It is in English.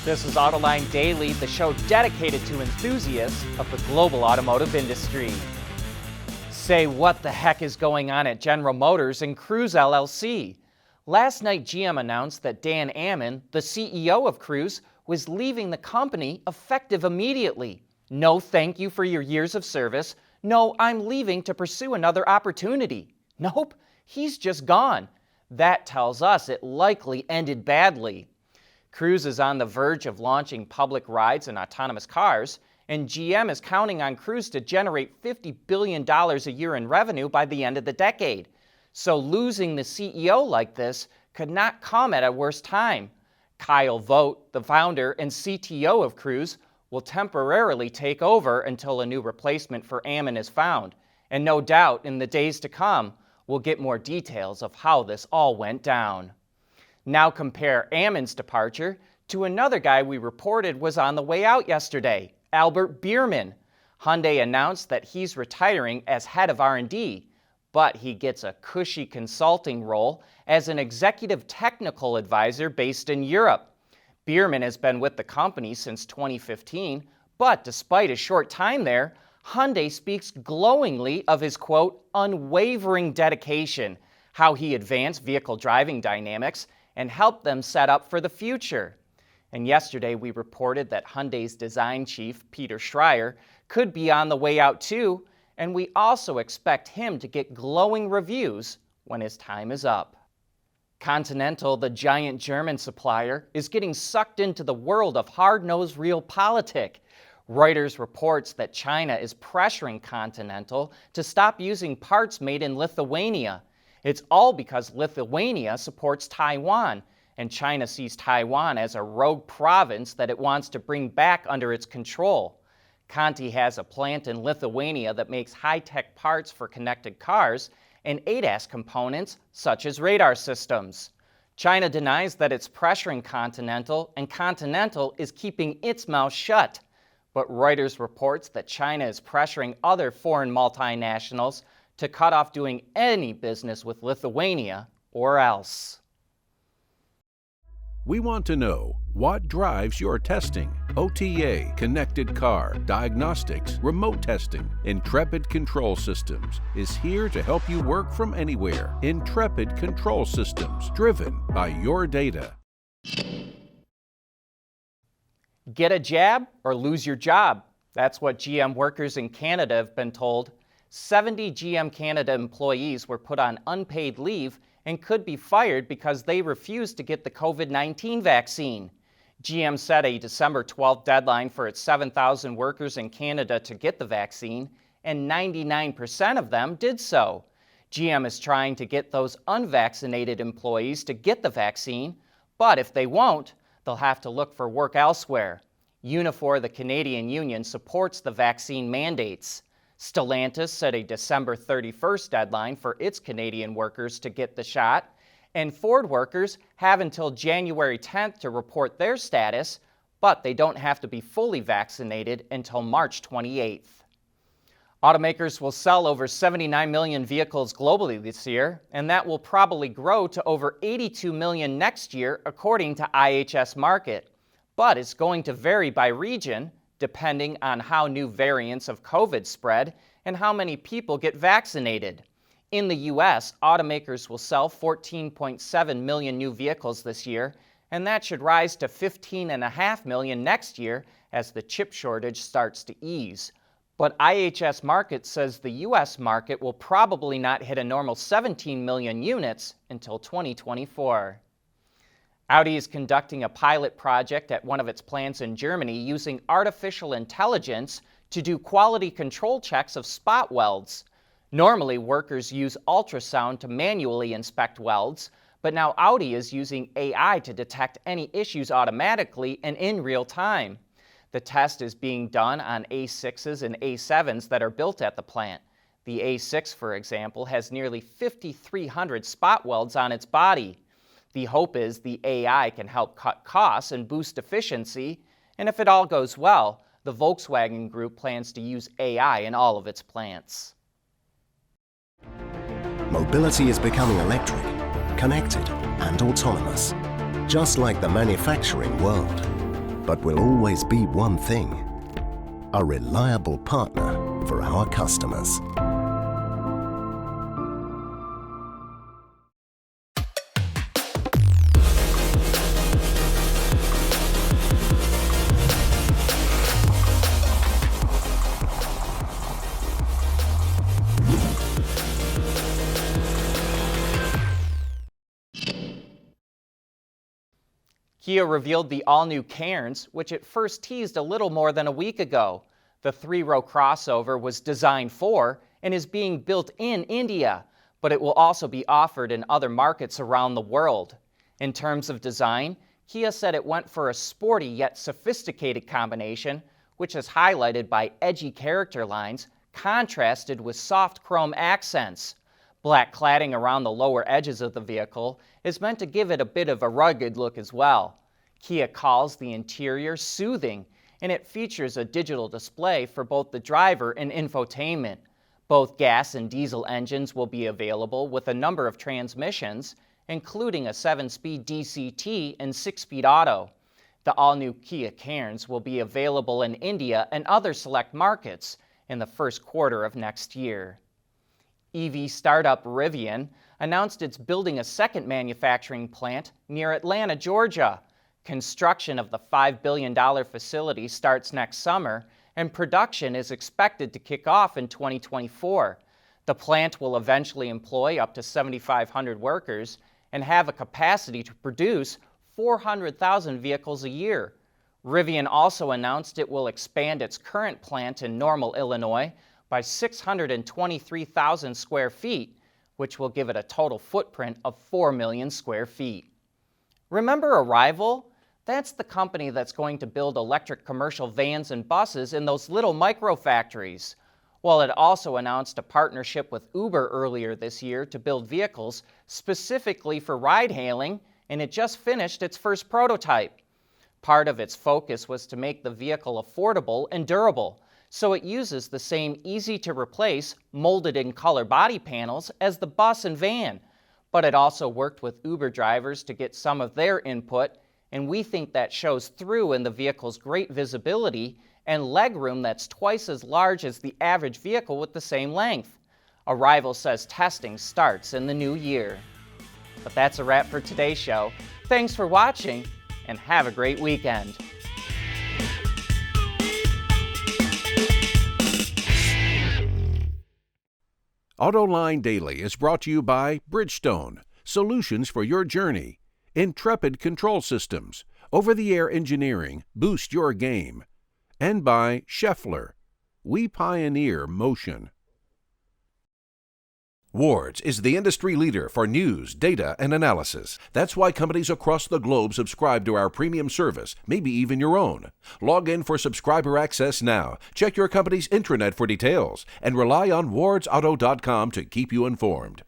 This is Autoline Daily, the show dedicated to enthusiasts of the global automotive industry. Say, what the heck is going on at General Motors and Cruise LLC? Last night, GM announced that Dan Ammann, the CEO of Cruise, was leaving the company effective immediately. No thank you for your years of service. No, I'm leaving to pursue another opportunity. Nope, he's just gone. That tells us it likely ended badly. Cruise is on the verge of launching public rides and autonomous cars, and GM is counting on Cruise to generate $50 billion a year in revenue by the end of the decade. So losing the CEO like this could not come at a worse time. Kyle Vogt, the founder and CTO of Cruise, will temporarily take over until a new replacement for Ammann is found. And no doubt, in the days to come, we'll get more details of how this all went down. Now compare Ammann's departure to another guy we reported was on the way out yesterday, Albert Biermann. Hyundai announced that he's retiring as head of R&D, but he gets a cushy consulting role as an executive technical advisor based in Europe. Biermann has been with the company since 2015, but despite a short time there, Hyundai speaks glowingly of his, quote, unwavering dedication, how he advanced vehicle driving dynamics and helped them set up for the future. And yesterday we reported that Hyundai's design chief, Peter Schreier, could be on the way out too, and we also expect him to get glowing reviews when his time is up. Continental, the giant German supplier, is getting sucked into the world of hard-nosed realpolitik. Reuters reports that China is pressuring Continental to stop using parts made in Lithuania. It's all because Lithuania supports Taiwan, and China sees Taiwan as a rogue province that it wants to bring back under its control. Conti has a plant in Lithuania that makes high-tech parts for connected cars and ADAS components such as radar systems. China denies that it's pressuring Continental, and Continental is keeping its mouth shut. But Reuters reports that China is pressuring other foreign multinationals to cut off doing any business with Lithuania or else. We want to know what drives your testing. OTA, connected car, diagnostics, remote testing. Intrepid Control Systems is here to help you work from anywhere. Intrepid Control Systems, driven by your data. Get a jab or lose your job. That's what GM workers in Canada have been told. 70 GM Canada employees were put on unpaid leave and could be fired because they refused to get the COVID-19 vaccine. GM set a December 12th deadline for its 7,000 workers in Canada to get the vaccine, and 99% of them did so. GM is trying to get those unvaccinated employees to get the vaccine, but if they won't, they'll have to look for work elsewhere. Unifor, the Canadian union, supports the vaccine mandates. Stellantis set a December 31st deadline for its Canadian workers to get the shot, and Ford workers have until January 10th to report their status, but they don't have to be fully vaccinated until March 28th. Automakers will sell over 79 million vehicles globally this year, and that will probably grow to over 82 million next year, according to IHS Markit. But it's going to vary by region, depending on how new variants of COVID spread and how many people get vaccinated. In the U.S., automakers will sell 14.7 million new vehicles this year, and that should rise to 15.5 million next year as the chip shortage starts to ease. But IHS Markit says the U.S. market will probably not hit a normal 17 million units until 2024. Audi is conducting a pilot project at one of its plants in Germany using artificial intelligence to do quality control checks of spot welds. Normally, workers use ultrasound to manually inspect welds, but now Audi is using AI to detect any issues automatically and in real time. The test is being done on A6s and A7s that are built at the plant. The A6, for example, has nearly 5,300 spot welds on its body. The hope is the AI can help cut costs and boost efficiency, and if it all goes well, the Volkswagen Group plans to use AI in all of its plants. Mobility is becoming electric, connected, and autonomous, just like the manufacturing world. but will always be one thing: a reliable partner for our customers. Kia revealed the all-new Carens, which it first teased a little more than a week ago. The three-row crossover was designed for and is being built in India, but it will also be offered in other markets around the world. In terms of design, Kia said it went for a sporty yet sophisticated combination, which is highlighted by edgy character lines contrasted with soft chrome accents. Black cladding around the lower edges of the vehicle is meant to give it a bit of a rugged look as well. Kia calls the interior soothing, and it features a digital display for both the driver and infotainment. Both gas and diesel engines will be available with a number of transmissions, including a 7-speed DCT and 6-speed auto. The all-new Kia Carens will be available in India and other select markets in the first quarter of next year. EV startup Rivian announced it's building a second manufacturing plant near Atlanta, Georgia. Construction of the $5 billion facility starts next summer, and production is expected to kick off in 2024. The plant will eventually employ up to 7,500 workers and have a capacity to produce 400,000 vehicles a year. Rivian also announced it will expand its current plant in Normal, Illinois, by 623,000 square feet, which will give it a total footprint of 4 million square feet. Remember Arrival? That's the company that's going to build electric commercial vans and buses in those little micro factories. Well, it also announced a partnership with Uber earlier this year to build vehicles specifically for ride-hailing, and it just finished its first prototype. Part of its focus was to make the vehicle affordable and durable, so it uses the same easy-to-replace, molded-in-color body panels as the bus and van. But it also worked with Uber drivers to get some of their input, and we think that shows through in the vehicle's great visibility and legroom that's twice as large as the average vehicle with the same length. Arrival says testing starts in the new year. But that's a wrap for today's show. Thanks for watching, and have a great weekend. Autoline Daily is brought to you by Bridgestone, solutions for your journey. Intrepid Control Systems, over-the-air engineering, boost your game. And by Scheffler, we pioneer motion. Wards is the industry leader for news, data, and analysis. That's why companies across the globe subscribe to our premium service, maybe even your own. Log in for subscriber access now, check your company's intranet for details, and rely on wardsauto.com to keep you informed.